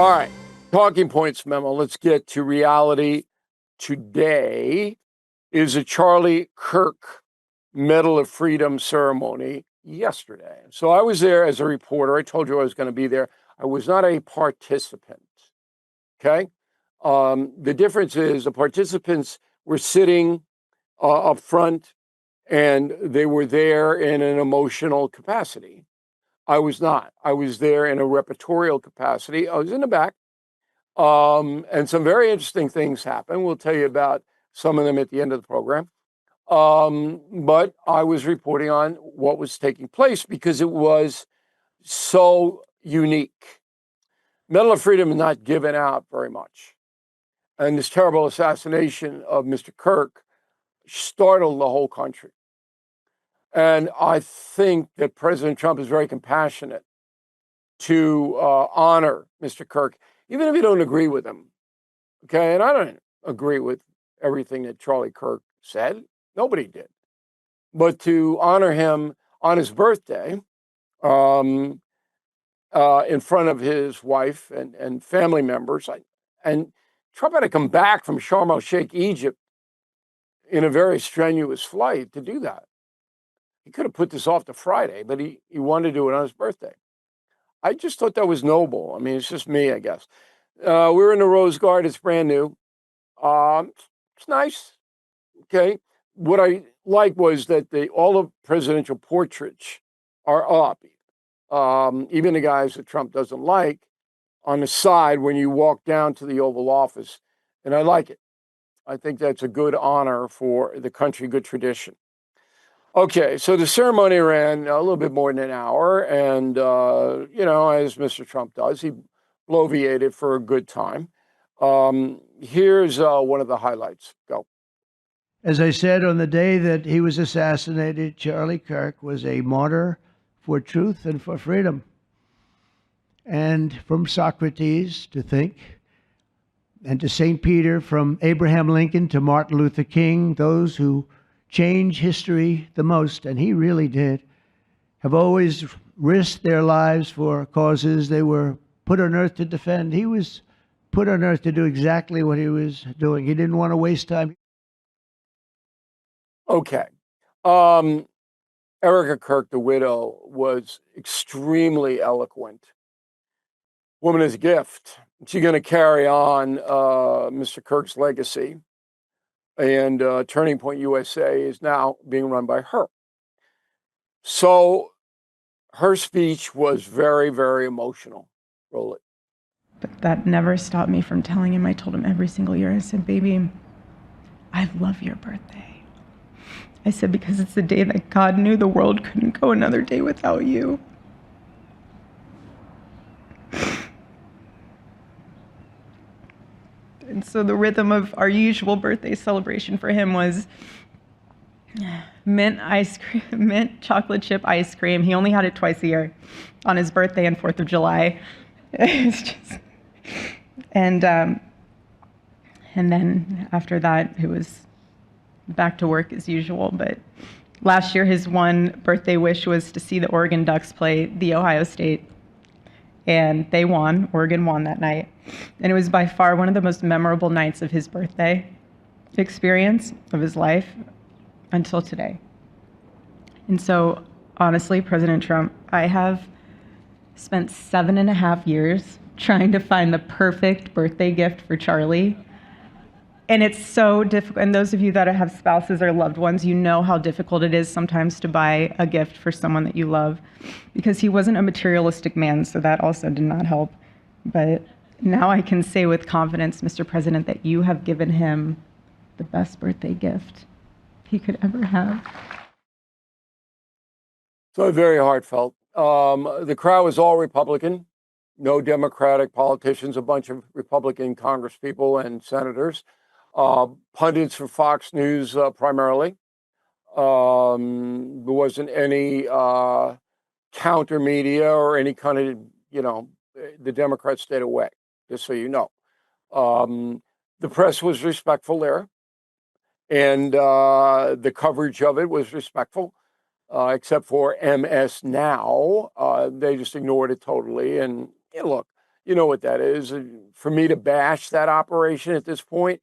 All right, talking points memo. Let's get to reality. Today is a Charlie Kirk Medal of Freedom ceremony yesterday. So I was there as a reporter. I told you I was going to be there. I was not a participant. Okay. The difference is the participants were sitting up front and they were there in an emotional capacity. I was not. I was there in a repertorial capacity. I was in the back. And some very interesting things happened. We'll tell you about some of them at the end of the program. But I was reporting on what was taking place because it was so unique. Medal of Freedom is not given out very much. And this terrible assassination of Mr. Kirk startled the whole country. And I think that President Trump is very compassionate to honor Mr. Kirk, even if you don't agree with him. Okay, and I don't agree with everything that Charlie Kirk said. Nobody did. But to honor him on his birthday, in front of his wife and family members, and Trump had to come back from Sharm el-Sheikh, Egypt, in a very strenuous flight to do that. He could have put this off to Friday, but he wanted to do it on his birthday. I just thought that was noble. I mean, it's just me, I guess. We're in the Rose Garden. It's brand new. It's nice. Okay. What I like was that all the presidential portraits are up. Even the guys that Trump doesn't like on the side when you walk down to the Oval Office. And I like it. I think that's a good honor for the country, good tradition. Okay, so the ceremony ran a little bit more than an hour. And, as Mr. Trump does, he bloviated for a good time. Here's one of the highlights. Go. As I said, on the day that he was assassinated, Charlie Kirk was a martyr for truth and for freedom. And from Socrates to think, and to St. Peter, from Abraham Lincoln to Martin Luther King, those who change history the most, and he really did, have always risked their lives for causes they were put on earth to defend. He was put on earth to do exactly what he was doing. He didn't want to waste time. Okay. Erica Kirk, the widow, was extremely eloquent. Woman is a gift. She's going to carry on Mr. Kirk's legacy. And Turning Point USA is now being run by her. So her speech was very, very emotional. Roll it. But that never stopped me from telling him. I told him every single year, I said, baby, I love your birthday. I said, because it's the day that God knew the world couldn't go another day without you. And so the rhythm of our usual birthday celebration for him was mint ice cream, mint chocolate chip ice cream. He only had it twice a year, on his birthday and 4th of July. It's just, and then after that, it was back to work as usual. But last year, his one birthday wish was to see the Oregon Ducks play the Ohio State. And they won. Oregon won that night. And it was by far one of the most memorable nights of his birthday experience of his life until today. And so, honestly, President Trump, I have spent 7.5 years trying to find the perfect birthday gift for Charlie. And it's so difficult. And those of you that have spouses or loved ones, you know how difficult it is sometimes to buy a gift for someone that you love, because he wasn't a materialistic man, so that also did not help. But now I can say with confidence, Mr. President, that you have given him the best birthday gift he could ever have. So very heartfelt. The crowd was all Republican, no Democratic politicians, a bunch of Republican congresspeople and senators. Pundits from Fox News primarily. There wasn't any counter media or any kind of, the Democrats stayed away, just so you know. The press was respectful there, and the coverage of it was respectful, except for MS Now. They just ignored it totally. And look, You know what that is. For me to bash that operation at this point,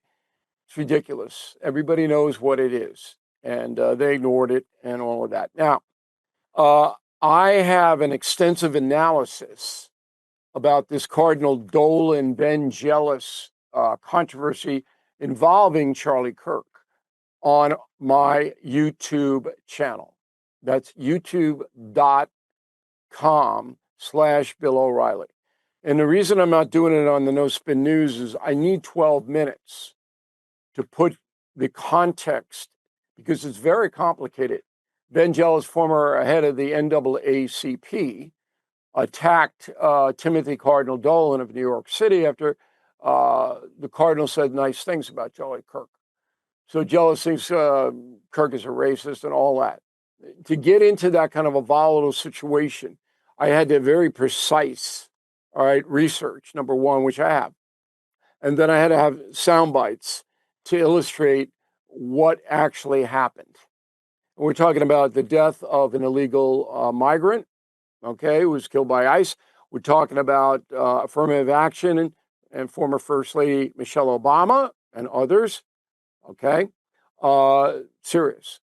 it's ridiculous. Everybody knows what it is, and they ignored it and all of that. Now, I have an extensive analysis about this Cardinal Dolan Ben Jealous controversy involving Charlie Kirk on my YouTube channel. That's youtube.com/Bill O'Reilly. And the reason I'm not doing it on the No Spin News is I need 12 minutes to put the context, because it's very complicated. Ben Jealous, former head of the NAACP, attacked Timothy Cardinal Dolan of New York City after the Cardinal said nice things about Charlie Kirk. So Jealous thinks Kirk is a racist and all that. To get into that kind of a volatile situation, I had to very precise, all right, research, number one, which I have. And then I had to have sound bites to illustrate what actually happened. We're talking about the death of an illegal migrant, okay, who was killed by ICE. We're talking about affirmative action and former First Lady Michelle Obama and others, okay? Serious.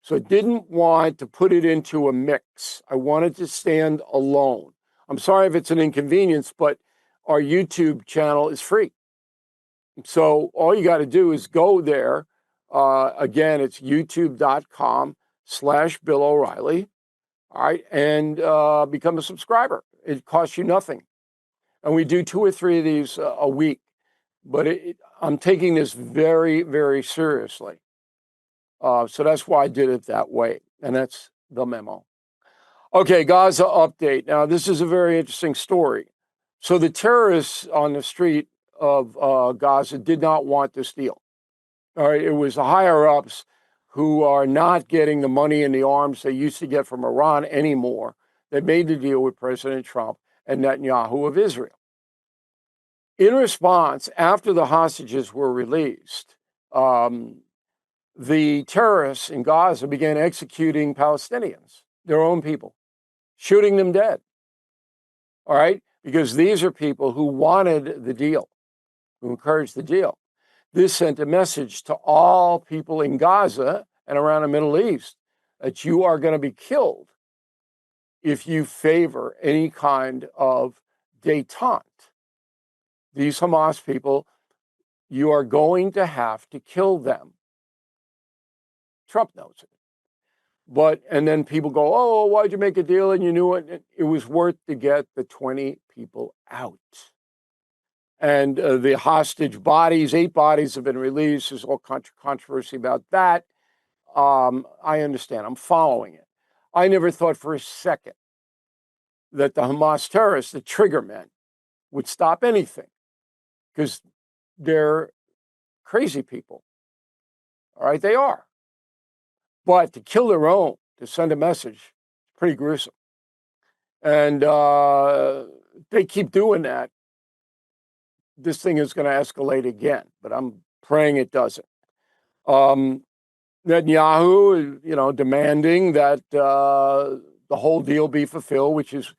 So I didn't want to put it into a mix. I wanted to stand alone. I'm sorry if it's an inconvenience, but our YouTube channel is free. So all you got to do is go there. Again, it's youtube.com/Bill O'Reilly. All right. And become a subscriber. It costs you nothing. And we do 2 or 3 of these a week. But I'm taking this very, very seriously. So that's why I did it that way. And that's the memo. Okay, Gaza update. Now, this is a very interesting story. So the terrorists on the street of Gaza did not want this deal. All right, it was the higher ups who are not getting the money and the arms they used to get from Iran anymore. They made the deal with President Trump and Netanyahu of Israel. In response, after the hostages were released, the terrorists in Gaza began executing Palestinians, their own people, shooting them dead. All right, because these are people who wanted the deal, who encouraged the deal. This sent a message to all people in Gaza and around the Middle East that you are going to be killed if you favor any kind of détente. These Hamas people, you are going to have to kill them. Trump knows it. And then people go, oh, why'd you make a deal? And you knew it. It was worth to get the 20 people out. And the hostage bodies, 8 bodies have been released. There's all controversy about that. I understand. I'm following it. I never thought for a second that the Hamas terrorists, the trigger men, would stop anything because they're crazy people. All right, they are. But to kill their own, to send a message, pretty gruesome. And they keep doing that. This thing is going to escalate again, but I'm praying it doesn't. Netanyahu, demanding that the whole deal be fulfilled, which is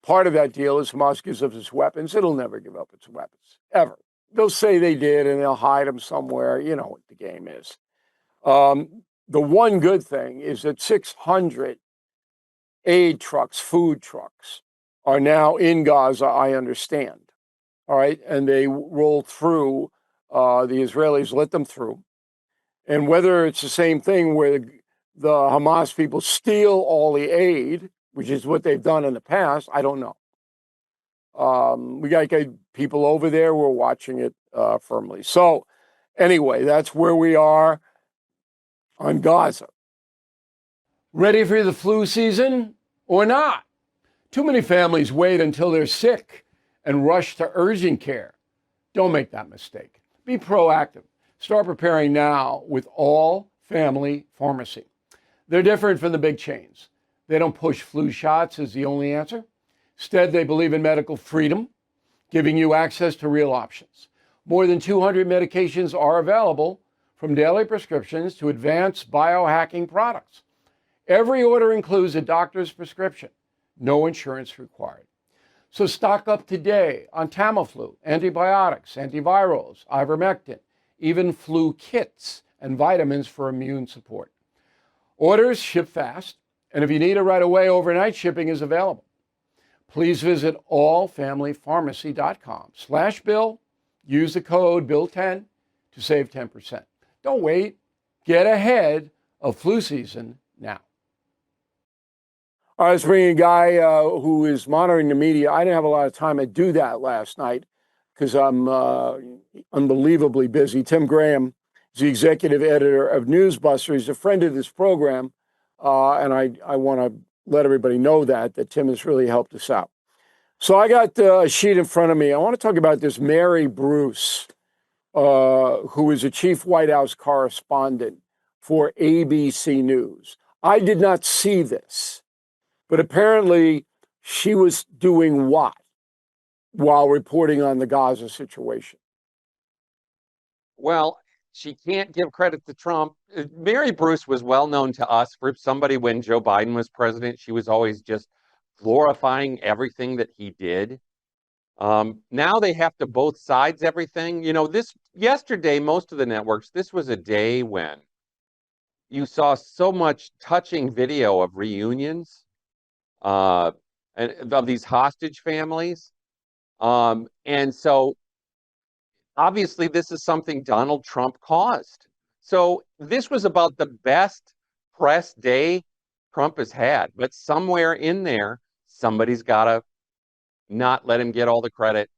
part of that deal is Hamas gives up its weapons. It'll never give up its weapons, ever. They'll say they did, and they'll hide them somewhere. You know what the game is. The one good thing is that 600 aid trucks, food trucks, are now in Gaza, I understand. All right, and they roll through, the Israelis let them through. And whether it's the same thing where the Hamas people steal all the aid, which is what they've done in the past, I don't know. We got to get people over there. We're watching it firmly. So anyway, that's where we are on Gaza. Ready for the flu season or not? Too many families wait until they're sick and rush to urgent care. Don't make that mistake. Be proactive. Start preparing now with All Family Pharmacy. They're different from the big chains. They don't push flu shots as the only answer. Instead, they believe in medical freedom, giving you access to real options. More than 200 medications are available, from daily prescriptions to advanced biohacking products. Every order includes a doctor's prescription. No insurance required. So stock up today on Tamiflu, antibiotics, antivirals, ivermectin, even flu kits and vitamins for immune support. Orders ship fast, and if you need it right away, overnight shipping is available. Please visit allfamilypharmacy.com/Bill. Use the code BILL10 to save 10%. Don't wait. Get ahead of flu season now. I was bringing a guy who is monitoring the media. I didn't have a lot of time to do that last night because I'm unbelievably busy. Tim Graham is the executive editor of Newsbuster. He's a friend of this program, and I want to let everybody know that Tim has really helped us out. So I got a sheet in front of me. I want to talk about this Mary Bruce, who is a chief White House correspondent for ABC News. I did not see this, but apparently she was doing what while reporting on the Gaza situation? Well, she can't give credit to Trump. Mary Bruce was well known to us for somebody when Joe Biden was president. She was always just glorifying everything that he did. Now they have to both sides everything. You know, this yesterday, most of the networks, this was a day when you saw so much touching video of reunions and of these hostage families. And so obviously this is something Donald Trump caused. So this was about the best press day Trump has had, but somewhere in there, somebody's got to not let him get all the credit.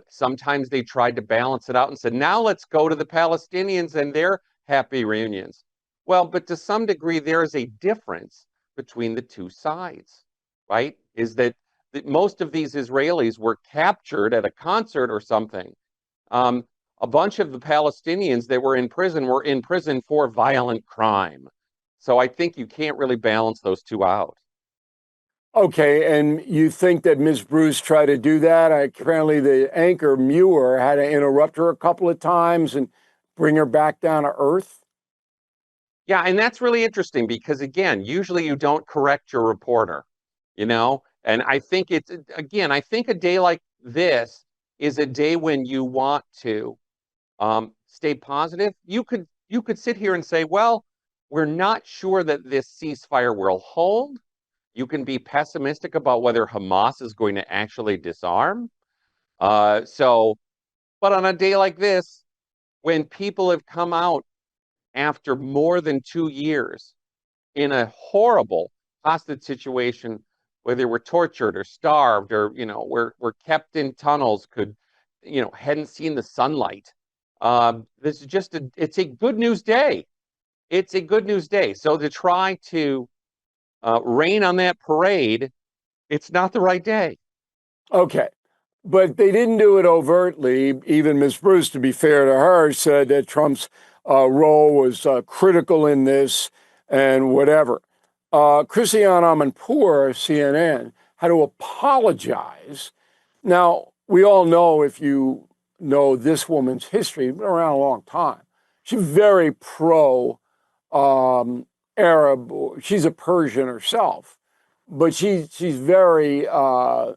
Sometimes they tried to balance it out and said, now let's go to the Palestinians and their happy reunions. Well, but to some degree, there is a difference between the two sides, right? Is that most of these Israelis were captured at a concert or something. A bunch of the Palestinians that were in prison for violent crime. So I think you can't really balance those two out. Okay, and you think that Ms. Bruce tried to do that? Apparently, the anchor Muir had to interrupt her a couple of times and bring her back down to earth. Yeah, and that's really interesting because, again, usually you don't correct your reporter, you know? And I think I think a day like this is a day when you want to stay positive. You could sit here and say, well, we're not sure that this ceasefire will hold. You can be pessimistic about whether Hamas is going to actually disarm. But on a day like this, when people have come out after more than 2 years in a horrible hostage situation, where they were tortured or starved or, were kept in tunnels, hadn't seen the sunlight. This is it's a good news day. It's a good news day. So to try to rain on that parade, it's not the right day. Okay, but they didn't do it overtly. Even Ms. Bruce, to be fair to her, said that Trump's role was critical in this and whatever. Christiane Amanpour, CNN, had to apologize. Now, we all know, if you know this woman's history, been around a long time. She's very pro Arab. She's a Persian herself, but she's very, I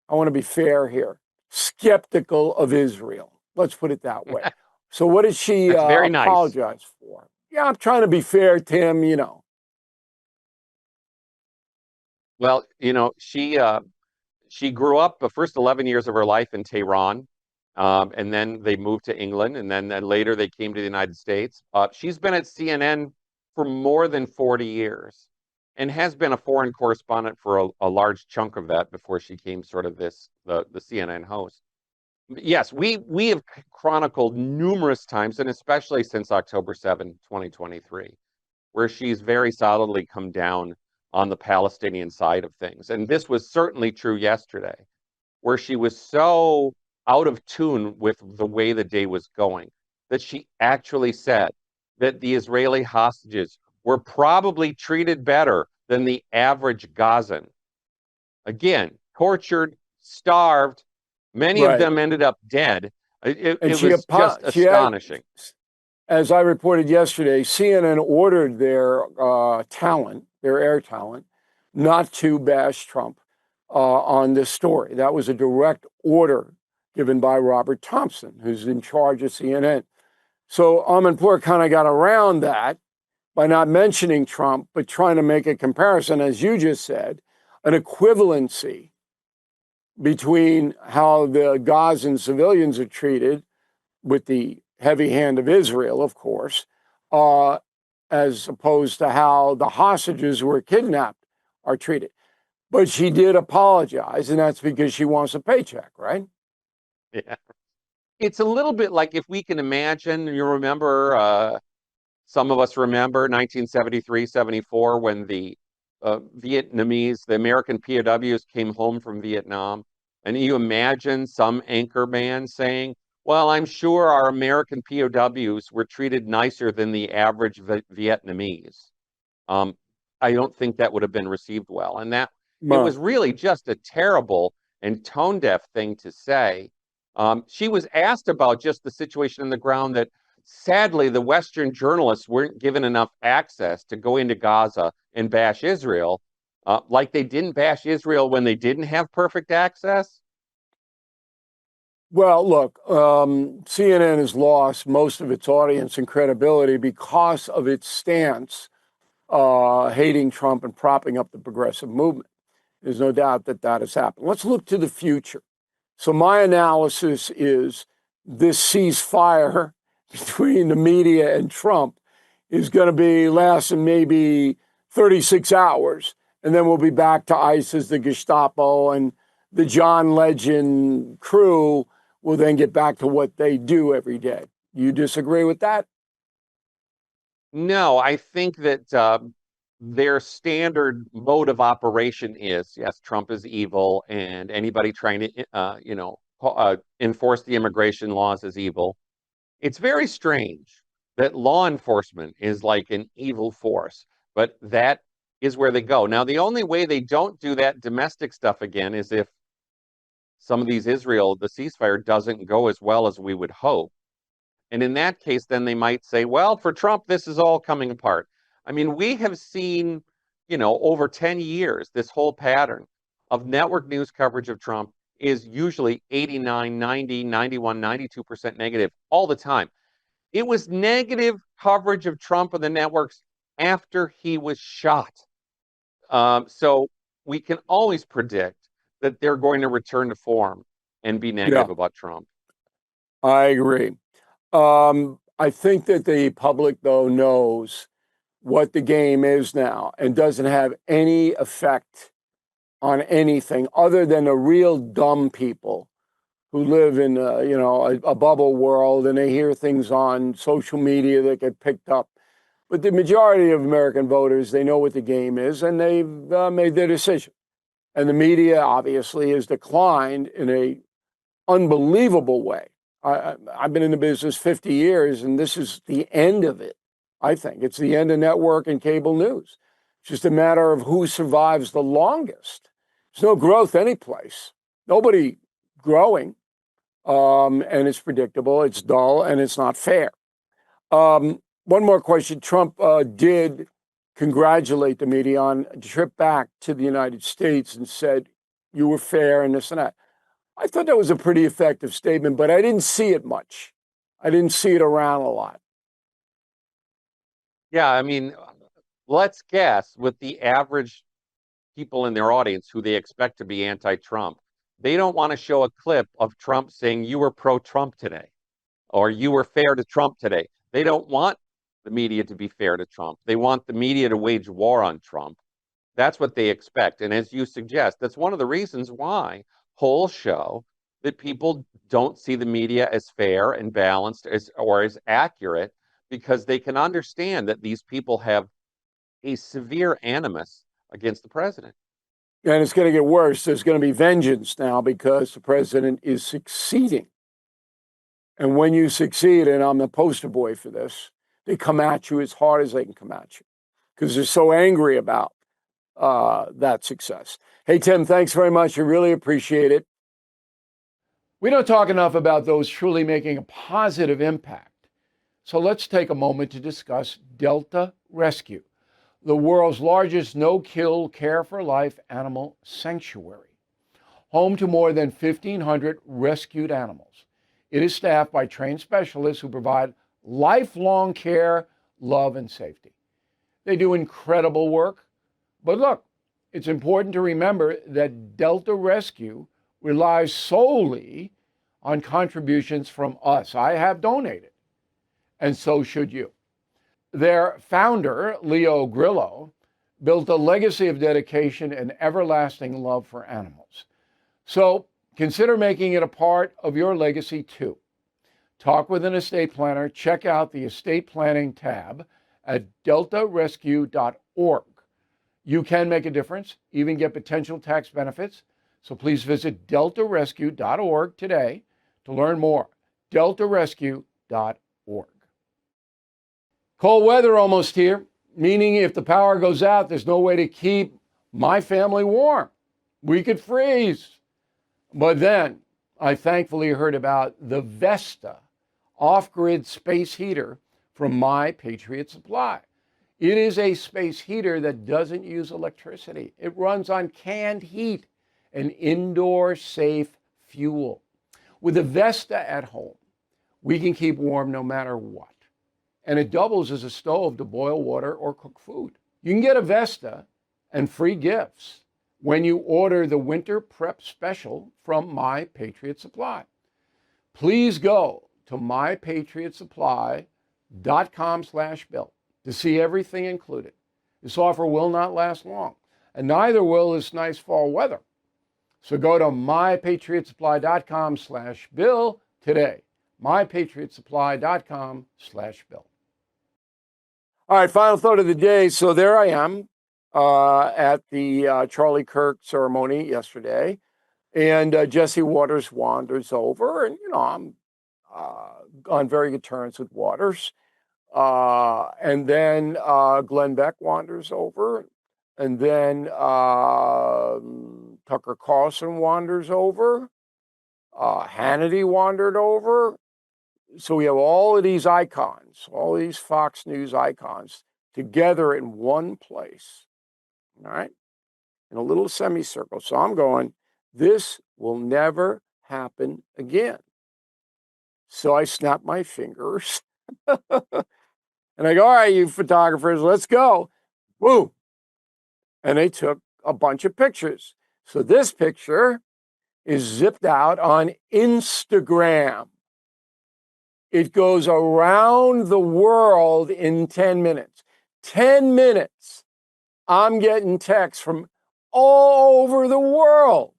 want to be fair here, skeptical of Israel. Let's put it that way. So what did she That's very nice. apologize for? Yeah, I'm trying to be fair, Tim, Well, she grew up the first 11 years of her life in Tehran, and then they moved to England, and then later they came to the United States. She's been at CNN for more than 40 years and has been a foreign correspondent for a large chunk of that before she came sort of the CNN host. Yes, we have chronicled numerous times, and especially since October 7, 2023, where she's very solidly come down on the Palestinian side of things. And this was certainly true yesterday, where she was so out of tune with the way the day was going that she actually said that the Israeli hostages were probably treated better than the average Gazan. Again, tortured, starved. Many of them ended up dead. It was just astonishing. As I reported yesterday, CNN ordered their talent, their air talent, not to bash Trump. on this story. That was a direct order given by Robert Thompson, who's in charge of CNN. So Amanpour kind of got around that by not mentioning Trump, but trying to make a comparison, as you just said, an equivalency between how the Gazan civilians are treated with the heavy hand of Israel, of course, as opposed to how the hostages who were kidnapped are treated. But she did apologize, and that's because she wants a paycheck, right? Yeah. It's a little bit like, if we can imagine, you remember, some of us remember 1973, 74, when the Vietnamese, the American POWs came home from Vietnam. And you imagine some anchor man saying, well, I'm sure our American POWs were treated nicer than the average Vietnamese. I don't think that would have been received well. And that it was really just a terrible and tone deaf thing to say. She was asked about just the situation on the ground, that sadly the Western journalists weren't given enough access to go into Gaza and bash Israel, like they didn't bash Israel when they didn't have perfect access. Well, look, CNN has lost most of its audience and credibility because of its stance hating Trump and propping up the progressive movement. There's no doubt that that has happened. Let's look to the future. So my analysis is this ceasefire between the media and Trump is going to be lasting maybe 36 hours, and then we'll be back to ISIS, the Gestapo, and the John Legend crew will then get back to what they do every day. You disagree with that? No, I think that their standard mode of operation is, yes, Trump is evil, and anybody trying to, enforce the immigration laws is evil. It's very strange that law enforcement is like an evil force, but that is where they go. Now, the only way they don't do that domestic stuff again is if some of the ceasefire doesn't go as well as we would hope. And in that case, then they might say, well, for Trump, this is all coming apart. I mean, we have seen, over 10 years, this whole pattern of network news coverage of Trump is usually 89, 90, 91, 92% negative all the time. It was negative coverage of Trump on the networks after he was shot. So we can always predict that they're going to return to form and be negative about Trump. I agree. I think that the public, though, knows what the game is now and doesn't have any effect on anything other than the real dumb people who live in a bubble world, and they hear things on social media that get picked up. But the majority of American voters, they know what the game is, and they've made their decision. And the media obviously has declined in a unbelievable way. I've been in the business 50 years, and this is the end of it. I think it's the end of network and cable news. It's just a matter of who survives the longest. There's no growth anyplace. Nobody growing, and it's predictable. It's dull, and it's not fair. One more question. Trump did congratulate the media on a trip back to the United States and said, you were fair and this and that. I thought that was a pretty effective statement, but I didn't see it much. I didn't see it around a lot. Yeah, I mean, let's guess with the average people in their audience who they expect to be anti-Trump. They don't want to show a clip of Trump saying you were pro-Trump today or you were fair to Trump today. They don't want the media to be fair to Trump. They want the media to wage war on Trump. That's what they expect. And as you suggest, that's one of the reasons why polls show that people don't see the media as fair and balanced or as accurate, because they can understand that these people have a severe animus against the president. And it's going to get worse. There's going to be vengeance now because the president is succeeding. And when you succeed, and I'm the poster boy for this, they come at you as hard as they can come at you because they're so angry about that success. Hey, Tim, thanks very much. I really appreciate it. We don't talk enough about those truly making a positive impact. So let's take a moment to discuss Delta Rescue, the world's largest no-kill care for life animal sanctuary. home to more than 1,500 rescued animals. It is staffed by trained specialists who provide lifelong care, love, and safety. They do incredible work. But look, it's important to remember that Delta Rescue relies solely on contributions from us. I have donated, and so should you. Their founder, Leo Grillo, built a legacy of dedication and everlasting love for animals. So consider making it a part of your legacy too. Talk with an estate planner. Check out the estate planning tab at deltarescue.org. You can make a difference, even get potential tax benefits. So please visit deltarescue.org today to learn more. deltarescue.org. Cold weather almost here, meaning if the power goes out, there's no way to keep my family warm. We could freeze. But then I thankfully heard about the Vesta off-grid space heater from My Patriot Supply. It is a space heater that doesn't use electricity. It runs on canned heat, an indoor safe fuel. With a Vesta at home, we can keep warm no matter what. And it doubles as a stove to boil water or cook food. You can get a Vesta and free gifts when you order the Winter Prep Special from My Patriot Supply. Please go to mypatriotsupply.com/bill to see everything included. This offer will not last long, and neither will this nice fall weather. So go to mypatriotsupply.com/bill today. mypatriotsupply.com/bill. All right, final thought of the day. So there I am at the Charlie Kirk ceremony yesterday, and Jesse Waters wanders over, and I'm on very good terms with Waters. And then Glenn Beck wanders over, and then Tucker Carlson wanders over, Hannity wandered over. So we have all of these icons, all these Fox News icons together in one place, all right, in a little semicircle. So I'm going, this will never happen again. So I snap my fingers and I go, all right, you photographers, let's go. Woo. And they took a bunch of pictures. So this picture is zipped out on Instagram. It goes around the world in 10 minutes. 10 minutes. I'm getting texts from all over the world.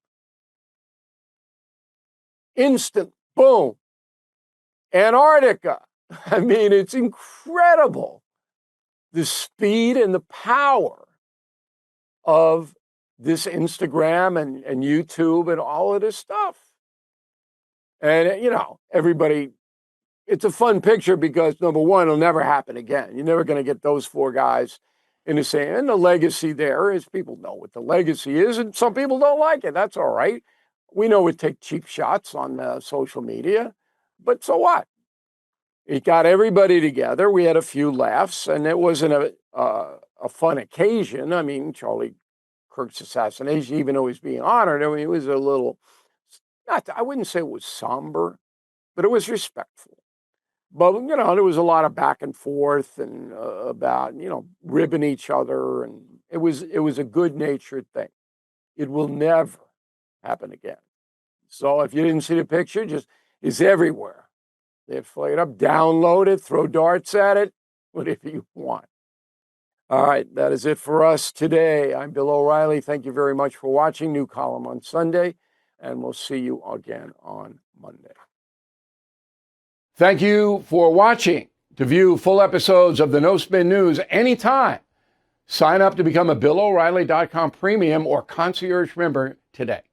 Instant, boom. Antarctica. I mean, it's incredible. The speed and the power of this Instagram and YouTube and all of this stuff. And, everybody, it's a fun picture because, number one, it'll never happen again. You're never going to get those four guys in the same. And the legacy there is people know what the legacy is, and some people don't like it. That's all right. We know we take cheap shots on social media, but so what? It got everybody together. We had a few laughs, and it wasn't a fun occasion. I mean, Charlie Kirk's assassination, even though he's being honored, I mean, it was a little, I wouldn't say it was somber, but it was respectful. But, there was a lot of back and forth and about, ribbing each other. And it was a good-natured thing. It will never happen again. So if you didn't see the picture, it's everywhere. They fly it up, download it, throw darts at it, whatever you want. All right, that is it for us today. I'm Bill O'Reilly. Thank you very much for watching. New column on Sunday, and we'll see you again on Monday. Thank you for watching. To view full episodes of the No Spin News anytime, sign up to become a BillO'Reilly.com premium or concierge member today.